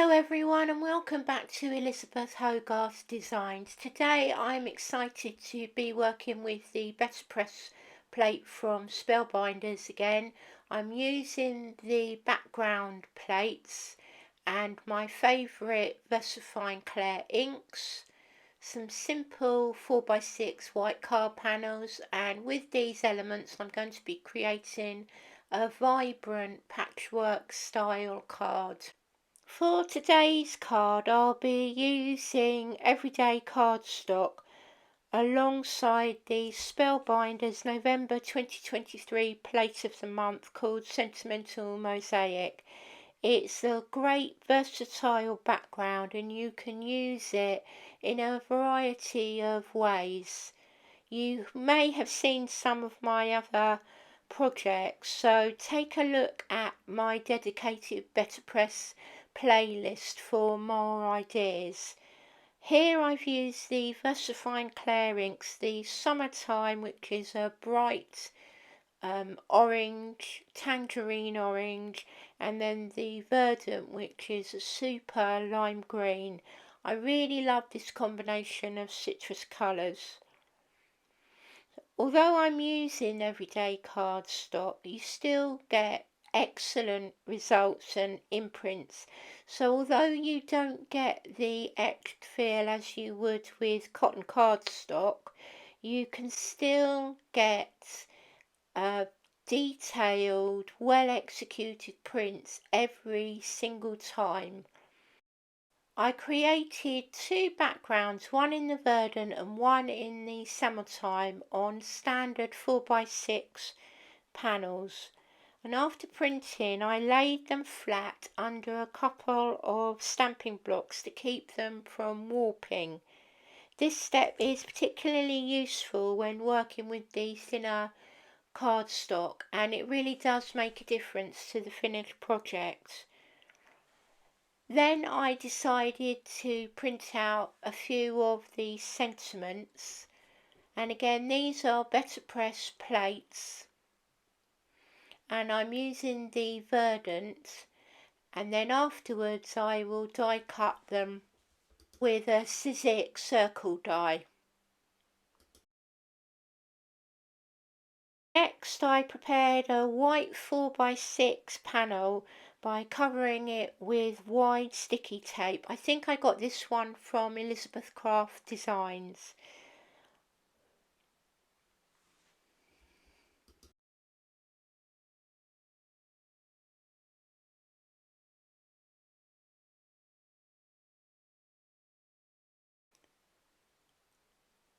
Hello everyone and welcome back to Elizabeth Hogarth's Designs. Today I'm excited to be working with the Betterpress plate from Spellbinders again. I'm using the background plates and my favourite Versafine Clair inks, some simple 4x6 white card panels, and with these elements I'm going to be creating a vibrant patchwork style card. For today's card, I'll be using everyday cardstock alongside the Spellbinders November 2023 Plate of the Month called Sentimental Mosaic. It's a great versatile background and you can use it in a variety of ways. You may have seen some of my other projects, so take a look at my dedicated Betterpress playlist for more ideas. Here I've used the Versafine Clair inks, the Summertime, which is a bright orange, tangerine orange, and then the Verdant, which is a super lime green. I really love this combination of citrus colours. Although I'm using everyday cardstock, you still get excellent results and imprints. So although you don't get the etched feel as you would with cotton cardstock, you can still get detailed, well executed prints every single time. I created two backgrounds, one in the Verdant and one in the Summertime, on standard 4x6 panels, and after printing I laid them flat under a couple of stamping blocks to keep them from warping. This step is particularly useful when working with the thinner cardstock, and it really does make a difference to the finished project. Then I decided to print out a few of the sentiments, and again these are Betterpress plates, and I'm using the Verdant, and then afterwards I will die cut them with a Sizzix circle die. Next I prepared a white 4x6 panel by covering it with wide sticky tape. I think I got this one from Elizabeth Craft Designs.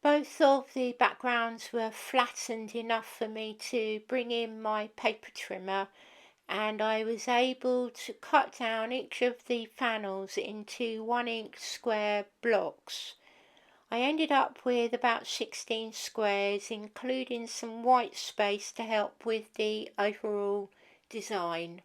Both of the backgrounds were flattened enough for me to bring in my paper trimmer, and I was able to cut down each of the panels into 1-inch square blocks. I ended up with about 16 squares, including some white space to help with the overall design.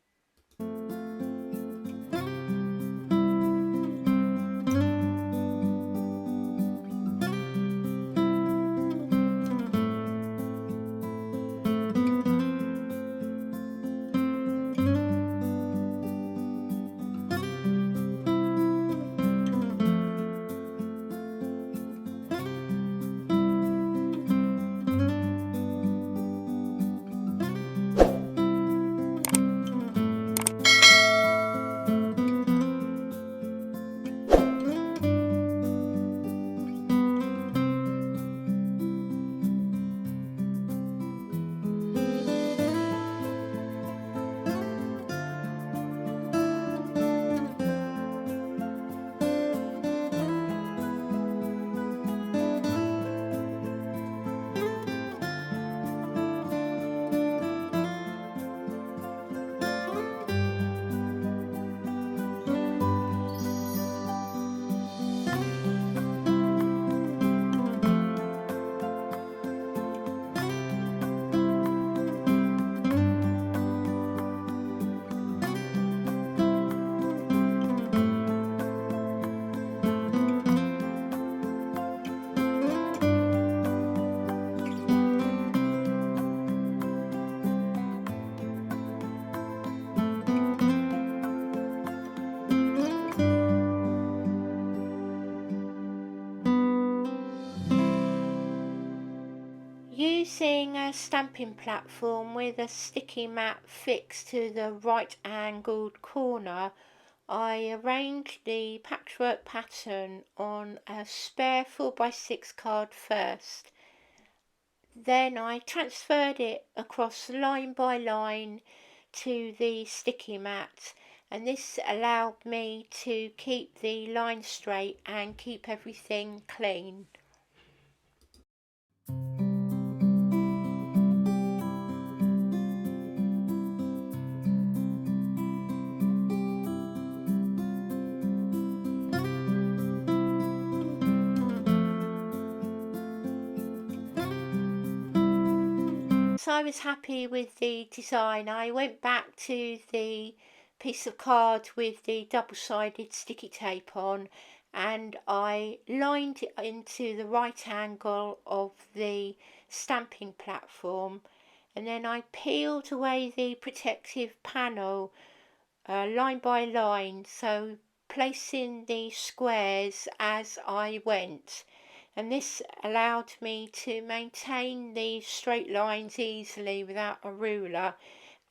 using a stamping platform with a sticky mat fixed to the right angled corner, I arranged the patchwork pattern on a spare 4x6 card first. Then I transferred it across line by line to the sticky mat, and this allowed me to keep the line straight and keep everything clean. So I was happy with the design. I went back to the piece of card with the double-sided sticky tape on, and I lined it into the right angle of the stamping platform, and then I peeled away the protective panel line by line, so placing the squares as I went, and this allowed me to maintain the straight lines easily without a ruler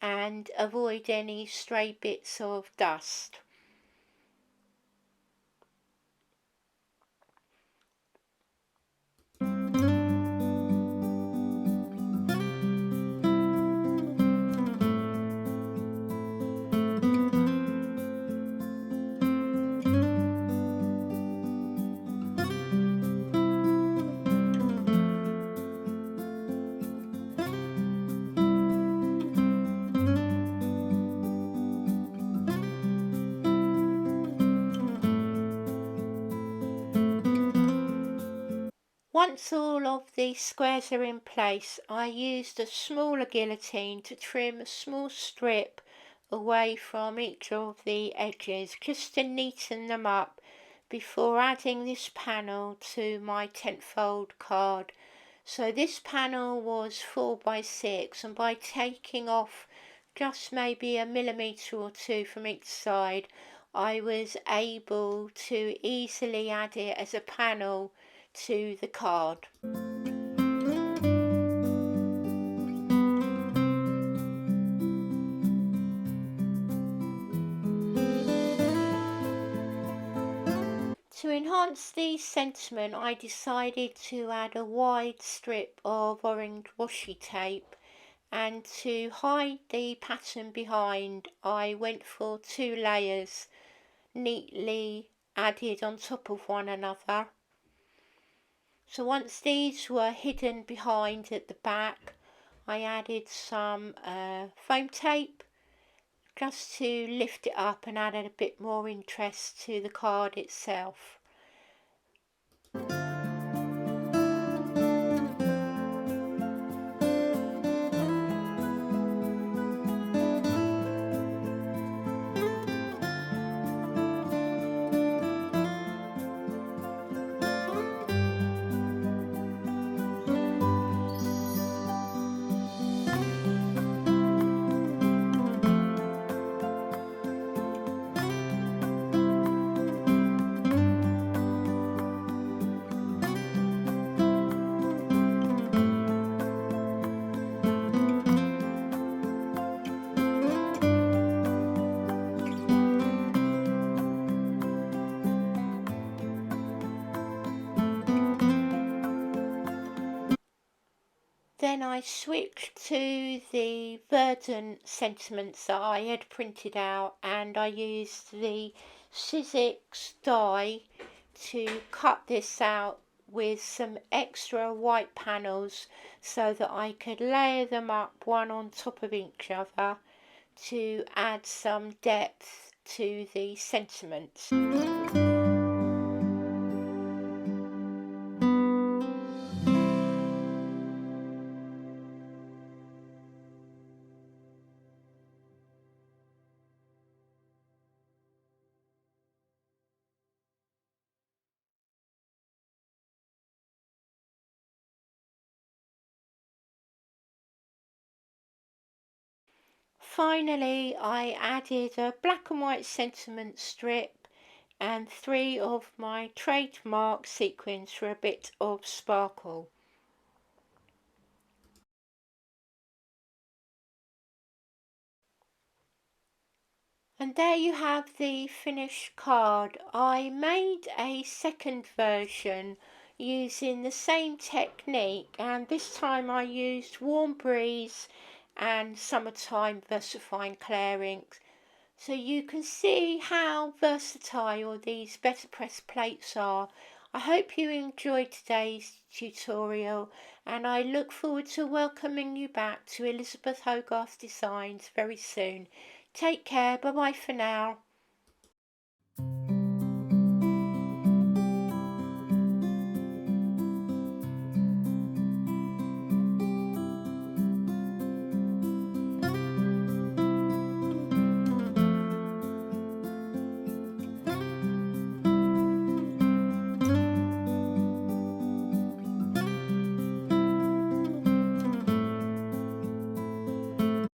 and avoid any stray bits of dust. Once all of the squares are in place, I used a smaller guillotine to trim a small strip away from each of the edges, just to neaten them up before adding this panel to my tenfold card. So this panel was 4x6, and by taking off just maybe a millimetre or two from each side, I was able to easily add it as a panel to the card. To enhance the sentiment, I decided to add a wide strip of orange washi tape, and to hide the pattern behind, I went for 2 layers neatly added on top of one another. So once these were hidden behind at the back, I added some foam tape just to lift it up and add a bit more interest to the card itself. Then I switched to the Verdant sentiments that I had printed out, and I used the Sizzix die to cut this out with some extra white panels so that I could layer them up one on top of each other to add some depth to the sentiments. Finally, I added a black and white sentiment strip and 3 of my trademark sequins for a bit of sparkle. And there you have the finished card. I made a second version using the same technique, and this time I used Warm Breeze and Summertime Versafine Clair inks. So you can see how versatile these Betterpress plates are. I hope you enjoyed today's tutorial, and I look forward to welcoming you back to Elizabeth Hogarth Designs very soon. Take care, bye bye for now.